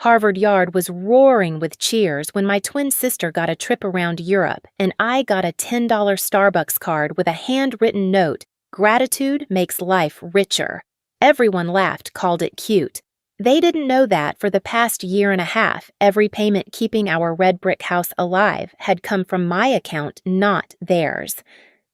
Harvard Yard was roaring with cheers when my twin sister got a trip around Europe and I got a $10 Starbucks card with a handwritten note, "Gratitude makes life richer." Everyone laughed, called it cute. They didn't know that for the past year and a half, every payment keeping our red brick house alive had come from my account, not theirs.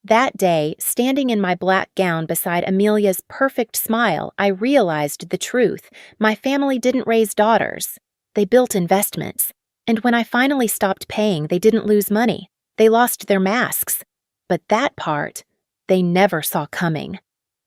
That day, standing in my black gown beside Amelia's perfect smile, I realized the truth. My family didn't raise daughters. They built investments. And when I finally stopped paying, they didn't lose money. They lost their masks. But that part, they never saw coming.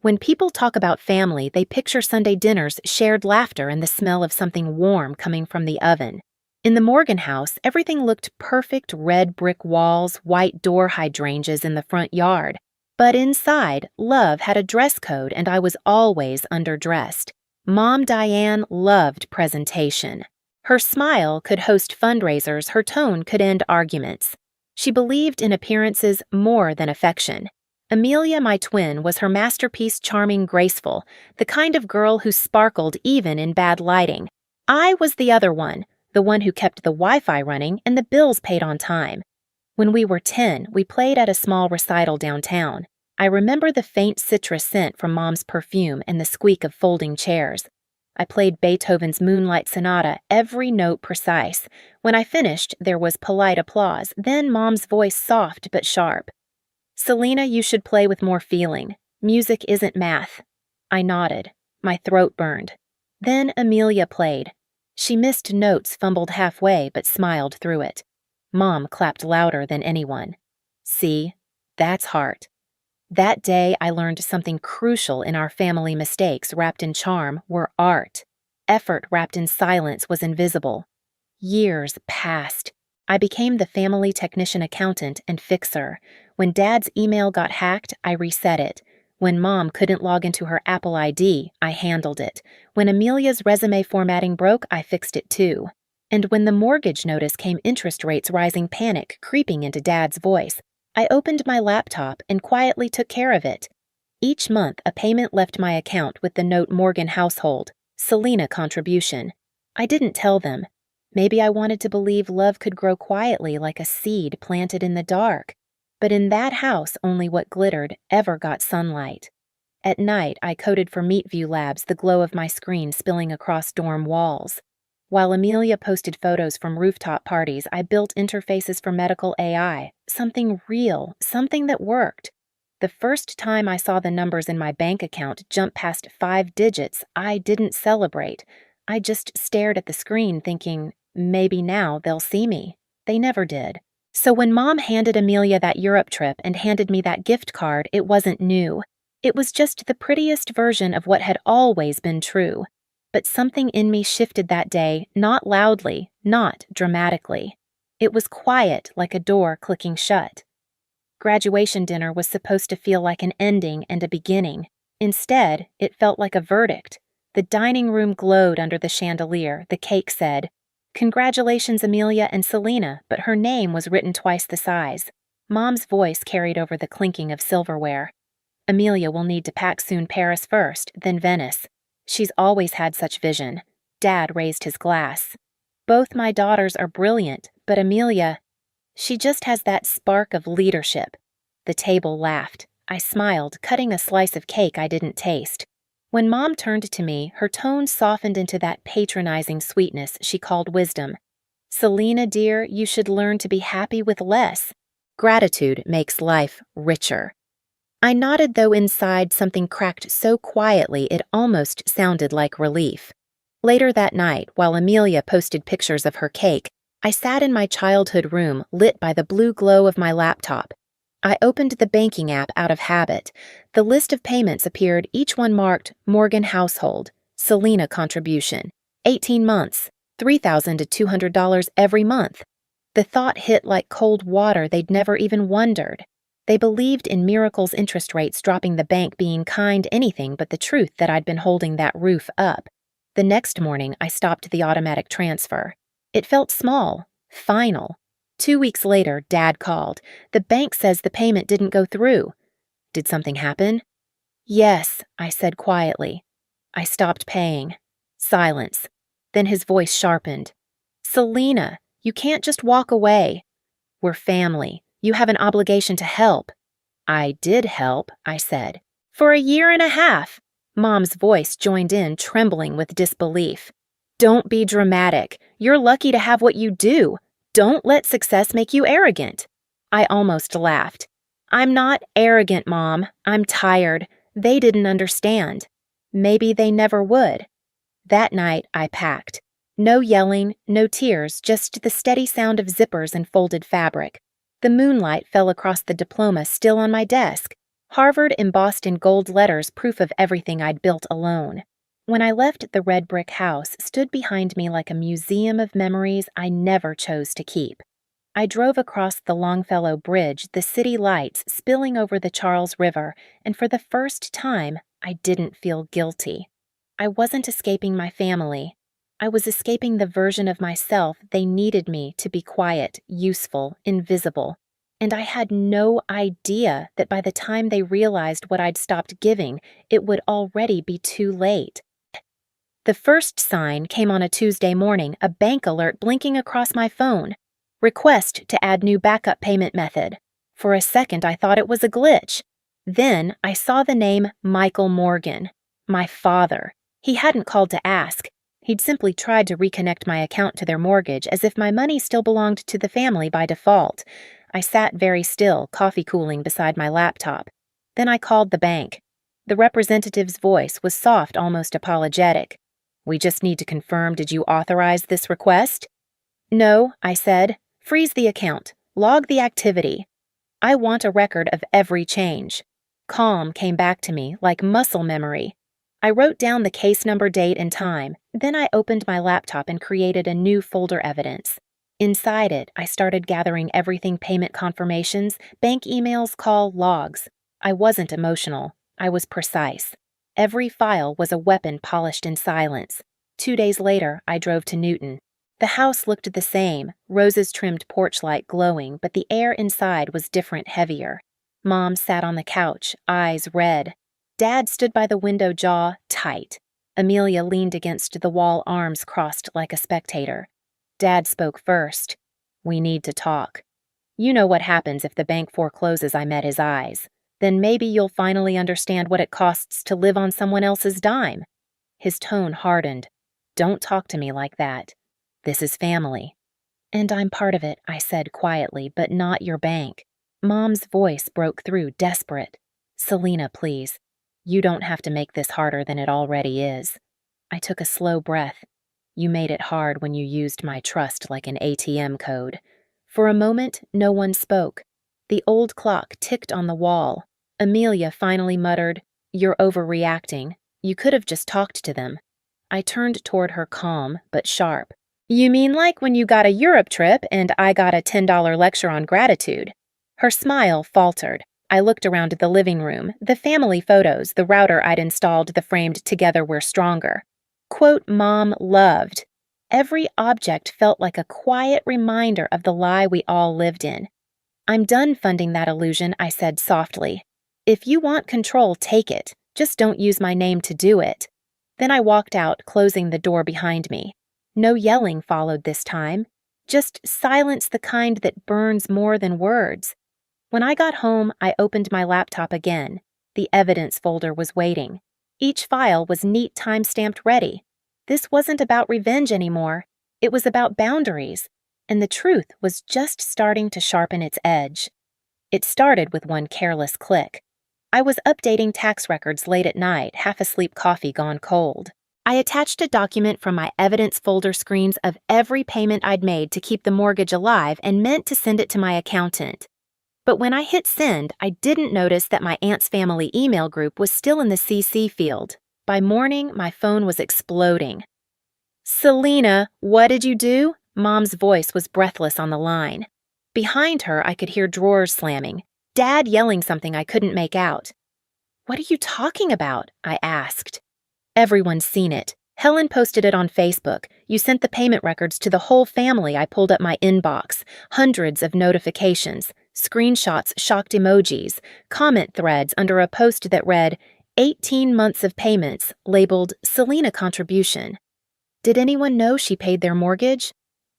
When people talk about family, they picture Sunday dinners, shared laughter, and the smell of something warm coming from the oven. In the Morgan house, everything looked perfect: red brick walls, white door hydrangeas in the front yard. But inside, love had a dress code and I was always underdressed. Mom Diane loved presentation. Her smile could host fundraisers, her tone could end arguments. She believed in appearances more than affection. Amelia, my twin, was her masterpiece: charming, graceful, the kind of girl who sparkled even in bad lighting. I was the other one. The one who kept the Wi-Fi running and the bills paid on time. When we were 10, we played at a small recital downtown. I remember the faint citrus scent from Mom's perfume and the squeak of folding chairs. I played Beethoven's Moonlight Sonata, every note precise. When I finished, there was polite applause, then Mom's voice soft but sharp. "Selena, you should play with more feeling. Music isn't math." I nodded. My throat burned. Then Amelia played. She missed notes, fumbled halfway, but smiled through it. Mom clapped louder than anyone. See, that's heart. That day, I learned something crucial in our family: mistakes wrapped in charm were art. Effort wrapped in silence was invisible. Years passed. I became the family technician, accountant, and fixer. When Dad's email got hacked, I reset it. When Mom couldn't log into her Apple ID, I handled it. When Amelia's resume formatting broke, I fixed it too. And when the mortgage notice came, interest rates rising, panic creeping into Dad's voice, I opened my laptop and quietly took care of it. Each month, a payment left my account with the note: Morgan household, Selena contribution. I didn't tell them. Maybe I wanted to believe love could grow quietly like a seed planted in the dark. But in that house, only what glittered ever got sunlight. At night, I coded for Meetview Labs, the glow of my screen spilling across dorm walls. While Amelia posted photos from rooftop parties, I built interfaces for medical AI, something real, something that worked. The first time I saw the numbers in my bank account jump past 5 digits, I didn't celebrate. I just stared at the screen thinking, maybe now they'll see me. They never did. So when Mom handed Amelia that Europe trip and handed me that gift card, it wasn't new. It was just the prettiest version of what had always been true. But something in me shifted that day, not loudly, not dramatically. It was quiet, like a door clicking shut. Graduation dinner was supposed to feel like an ending and a beginning. Instead, it felt like a verdict. The dining room glowed under the chandelier. The cake said, "Congratulations, Amelia and Selena," but her name was written twice the size. Mom's voice carried over the clinking of silverware. "Amelia will need to pack soon. Paris first, then Venice. She's always had such vision." Dad raised his glass. "Both my daughters are brilliant, but Amelia, she just has that spark of leadership." The table laughed. I smiled, cutting a slice of cake I didn't taste. When Mom turned to me, her tone softened into that patronizing sweetness she called wisdom. "Selena, dear, you should learn to be happy with less. Gratitude makes life richer." I nodded, though inside something cracked so quietly it almost sounded like relief. Later that night, while Amelia posted pictures of her cake, I sat in my childhood room, lit by the blue glow of my laptop. I opened the banking app out of habit. The list of payments appeared, each one marked Morgan household, Selena contribution, 18 months, $3,200 every month. The thought hit like cold water. They'd never even wondered. They believed in miracles, interest rates dropping, the bank being kind, anything but the truth that I'd been holding that roof up. The next morning, I stopped the automatic transfer. It felt small, final. 2 weeks later, Dad called. "The bank says the payment didn't go through." "Did something happen?" "Yes," I said quietly. "I stopped paying." Silence. Then his voice sharpened. Selena, you can't just walk away. We're family. You have an obligation to help. I did help, I said. For a year and a half. Mom's voice joined in, trembling with disbelief. Don't be dramatic. You're lucky to have what you do. Don't let success make you arrogant. I almost laughed. I'm not arrogant, Mom. I'm tired. They didn't understand. Maybe they never would. That night, I packed. No yelling, no tears, just the steady sound of zippers and folded fabric. The moonlight fell across the diploma still on my desk. Harvard embossed in gold letters, proof of everything I'd built alone. When I left, the red brick house stood behind me like a museum of memories I never chose to keep. I drove across the Longfellow Bridge, the city lights spilling over the Charles River, and for the first time, I didn't feel guilty. I wasn't escaping my family. I was escaping the version of myself they needed me to be quiet, useful, invisible. And I had no idea that by the time they realized what I'd stopped giving, it would already be too late. The first sign came on a Tuesday morning, a bank alert blinking across my phone. Request to add new backup payment method. For a second, I thought it was a glitch. Then I saw the name Michael Morgan, my father. He hadn't called to ask. He'd simply tried to reconnect my account to their mortgage as if my money still belonged to the family by default. I sat very still, coffee cooling beside my laptop. Then I called the bank. The representative's voice was soft, almost apologetic. We just need to confirm, did you authorize this request? No, I said. Freeze the account. Log the activity. I want a record of every change. Calm came back to me, like muscle memory. I wrote down the case number, date, and time. Then I opened my laptop and created a new folder evidence. Inside it, I started gathering everything: payment confirmations, bank emails, call logs. I wasn't emotional. I was precise. Every file was a weapon polished in silence. 2 days later, I drove to Newton. The house looked the same, roses-trimmed porch light glowing, but the air inside was different, heavier. Mom sat on the couch, eyes red. Dad stood by the window, jaw tight. Amelia leaned against the wall, arms crossed like a spectator. Dad spoke first. We need to talk. You know what happens if the bank forecloses. I met his eyes. Then maybe you'll finally understand what it costs to live on someone else's dime. His tone hardened. Don't talk to me like that. This is family. And I'm part of it, I said quietly, but not your bank. Mom's voice broke through, desperate. Selena, please. You don't have to make this harder than it already is. I took a slow breath. You made it hard when you used my trust like an ATM code. For a moment, no one spoke. The old clock ticked on the wall. Amelia finally muttered, You're overreacting. You could have just talked to them. I turned toward her, calm but sharp. You mean like when you got a Europe trip and I got a $10 lecture on gratitude? Her smile faltered. I looked around the living room, the family photos, the router I'd installed, the framed Together We're Stronger. Quote Mom loved. Every object felt like a quiet reminder of the lie we all lived in. I'm done funding that illusion, I said softly. If you want control, take it. Just don't use my name to do it. Then I walked out, closing the door behind me. No yelling followed this time. Just silence, the kind that burns more than words. When I got home, I opened my laptop again. The evidence folder was waiting. Each file was neat, time-stamped, ready. This wasn't about revenge anymore. It was about boundaries. And the truth was just starting to sharpen its edge. It started with one careless click. I was updating tax records late at night, half asleep, coffee gone cold. I attached a document from my evidence folder screens of every payment I'd made to keep the mortgage alive and meant to send it to my accountant. But when I hit send, I didn't notice that my aunt's family email group was still in the CC field. By morning, my phone was exploding. Selena, what did you do? Mom's voice was breathless on the line. Behind her, I could hear drawers slamming. Dad yelling something I couldn't make out. What are you talking about? I asked. Everyone's seen it. Helen posted it on Facebook. You sent the payment records to the whole family. I pulled up my inbox. Hundreds of notifications, screenshots, shocked emojis, comment threads under a post that read, 18 months of payments, labeled Selena contribution. Did anyone know she paid their mortgage?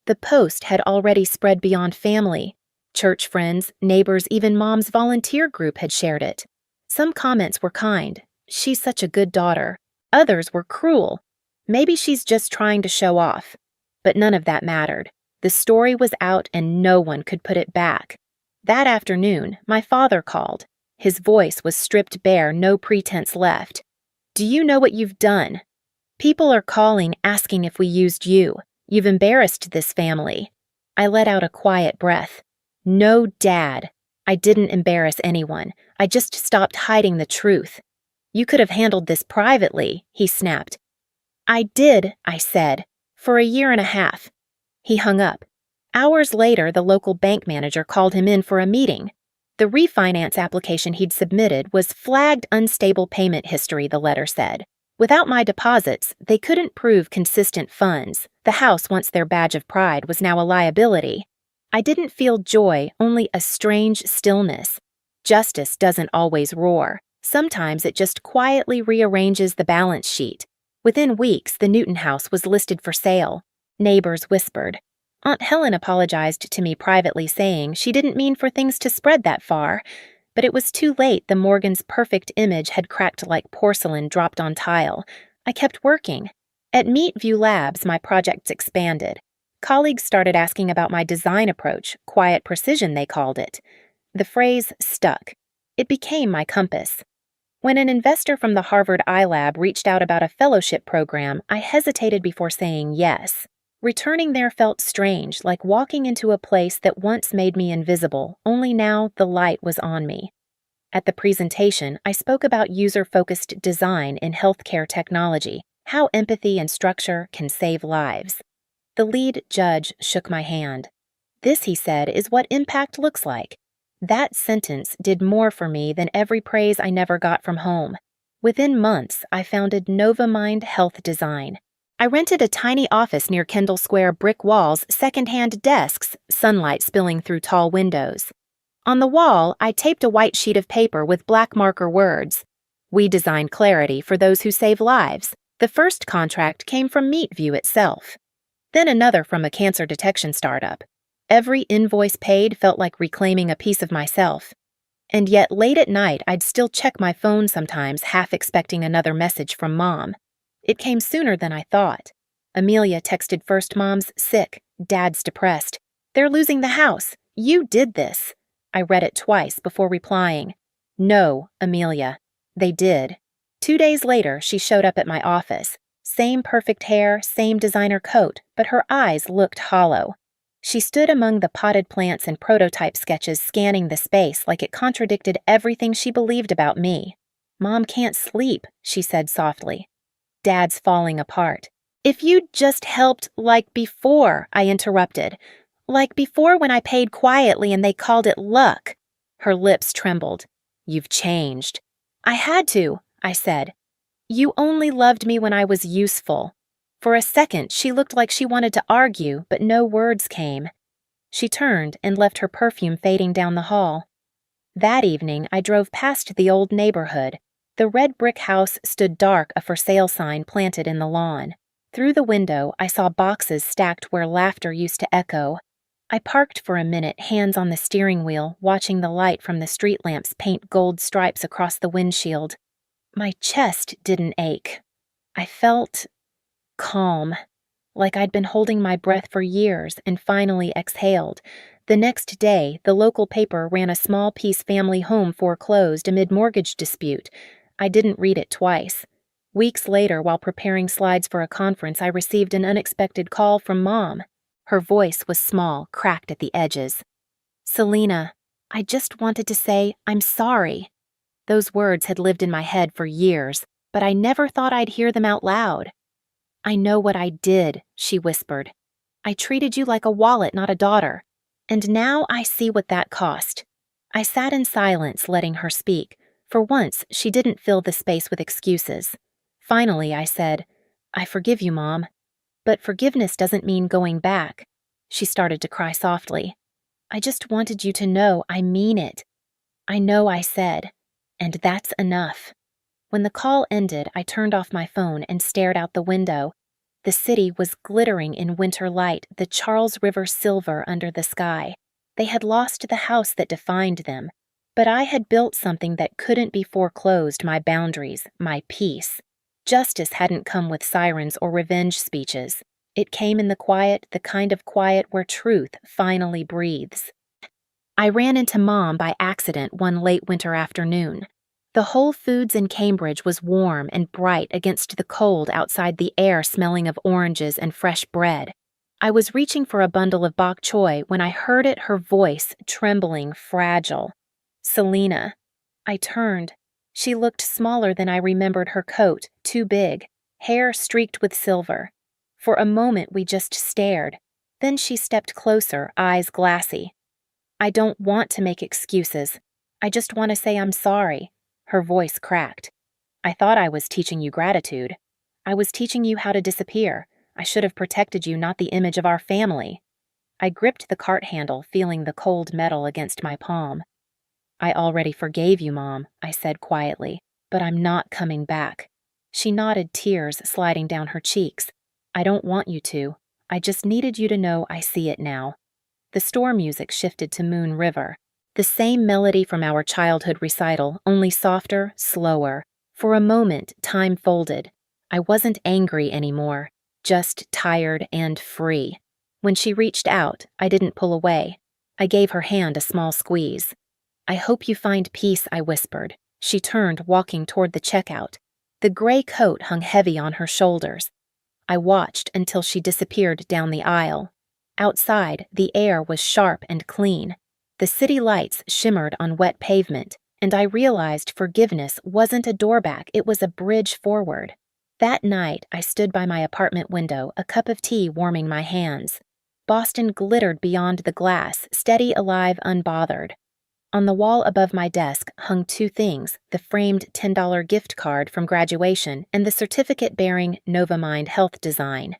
The post had already spread beyond family. Church friends, neighbors, even Mom's volunteer group had shared it. Some comments were kind. She's such a good daughter. Others were cruel. Maybe she's just trying to show off. But none of that mattered. The story was out and no one could put it back. That afternoon, my father called. His voice was stripped bare, no pretense left. "Do you know what you've done? People are calling, asking if we used you. You've embarrassed this family." I let out a quiet breath. No, Dad. I didn't embarrass anyone. I just stopped hiding the truth. "You could have handled this privately," he snapped. "I did," I said, "for a year and a half." He hung up. Hours later, the local bank manager called him in for a meeting. The refinance application he'd submitted was flagged unstable payment history, the letter said. Without my deposits, they couldn't prove consistent funds. The house, once their badge of pride, was now a liability. I didn't feel joy, only a strange stillness. Justice doesn't always roar. Sometimes it just quietly rearranges the balance sheet. Within weeks, the Newton house was listed for sale. Neighbors whispered. Aunt Helen apologized to me privately, saying she didn't mean for things to spread that far. But it was too late. The Morgans' perfect image had cracked like porcelain dropped on tile. I kept working. At Meatview Labs, my projects expanded. Colleagues started asking about my design approach, quiet precision they called it. The phrase stuck. It became my compass. When an investor from the Harvard iLab reached out about a fellowship program, I hesitated before saying yes. Returning there felt strange, like walking into a place that once made me invisible, only now the light was on me. At the presentation, I spoke about user-focused design in healthcare technology, how empathy and structure can save lives. The lead judge shook my hand. "This," he said, "is what impact looks like." That sentence did more for me than every praise I never got from home. Within months, I founded NovaMind Health Design. I rented a tiny office near Kendall Square, brick walls, second-hand desks, sunlight spilling through tall windows. On the wall, I taped a white sheet of paper with black marker words. "We design clarity for those who save lives." The first contract came from Meatview itself. Then another from a cancer detection startup. Every invoice paid felt like reclaiming a piece of myself. And yet, late at night, I'd still check my phone sometimes, half expecting another message from Mom. It came sooner than I thought. Amelia texted first. "Mom's sick. Dad's depressed. They're losing the house. You did this." I read it twice before replying. "No, Amelia. They did." 2 days later, she showed up at my office. Same perfect hair, same designer coat, but her eyes looked hollow. She stood among the potted plants and prototype sketches, scanning the space like it contradicted everything she believed about me. "Mom can't sleep," she said softly. "Dad's falling apart." "If you'd just helped like before," I interrupted. "Like before when I paid quietly and they called it luck." Her lips trembled. "You've changed." "I had to," I said. "You only loved me when I was useful." For a second, she looked like she wanted to argue, but no words came. She turned and left her perfume fading down the hall. That evening, I drove past the old neighborhood. The red brick house stood dark, a for sale sign planted in the lawn. Through the window, I saw boxes stacked where laughter used to echo. I parked for a minute, hands on the steering wheel, watching the light from the street lamps paint gold stripes across the windshield. My chest didn't ache. I felt calm, like I'd been holding my breath for years and finally exhaled. The next day, the local paper ran a small-piece family home foreclosed amid mortgage dispute. I didn't read it twice. Weeks later, while preparing slides for a conference, I received an unexpected call from Mom. Her voice was small, cracked at the edges. "Selena, I just wanted to say I'm sorry." Those words had lived in my head for years, but I never thought I'd hear them out loud. "I know what I did," she whispered. "I treated you like a wallet, not a daughter. And now I see what that cost." I sat in silence, letting her speak. For once, she didn't fill the space with excuses. Finally, I said, "I forgive you, Mom. But forgiveness doesn't mean going back." She started to cry softly. "I just wanted you to know I mean it." "I know," I said. "And that's enough." When the call ended, I turned off my phone and stared out the window. The city was glittering in winter light, the Charles River silver under the sky. They had lost the house that defined them, but I had built something that couldn't be foreclosed, my boundaries, my peace. Justice hadn't come with sirens or revenge speeches. It came in the quiet, the kind of quiet where truth finally breathes. I ran into Mom by accident one late winter afternoon. The Whole Foods in Cambridge was warm and bright against the cold outside, the air smelling of oranges and fresh bread. I was reaching for a bundle of bok choy when I heard it, her voice, trembling, fragile. Selena. I turned. She looked smaller than I remembered her coat, too big, hair streaked with silver. For a moment we just stared. Then she stepped closer, eyes glassy. I don't want to make excuses. I just want to say I'm sorry. Her voice cracked. I thought I was teaching you gratitude. I was teaching you how to disappear. I should have protected you, not the image of our family. I gripped the cart handle, feeling the cold metal against my palm. I already forgave you, Mom, I said quietly, but I'm not coming back. She nodded, tears sliding down her cheeks. I don't want you to. I just needed you to know I see it now. The store music shifted to Moon River. The same melody from our childhood recital, only softer, slower. For a moment, time folded. I wasn't angry anymore, just tired and free. When she reached out, I didn't pull away. I gave her hand a small squeeze. I hope you find peace, I whispered. She turned, walking toward the checkout. The gray coat hung heavy on her shoulders. I watched until she disappeared down the aisle. Outside, the air was sharp and clean. The city lights shimmered on wet pavement, and I realized forgiveness wasn't a doorback, it was a bridge forward. That night, I stood by my apartment window, a cup of tea warming my hands. Boston glittered beyond the glass, steady, alive, unbothered. On the wall above my desk hung two things, the framed $10 gift card from graduation and the certificate bearing Novamind Health Design.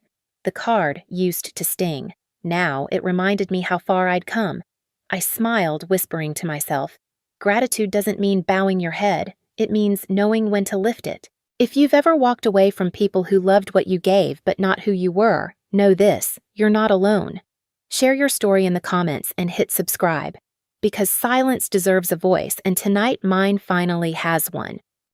The card used to sting. Now it reminded me how far I'd come. I smiled, whispering to myself, gratitude doesn't mean bowing your head, it means knowing when to lift it. If you've ever walked away from people who loved what you gave but not who you were, know this, you're not alone. Share your story in the comments and hit subscribe. Because silence deserves a voice, and tonight mine finally has one.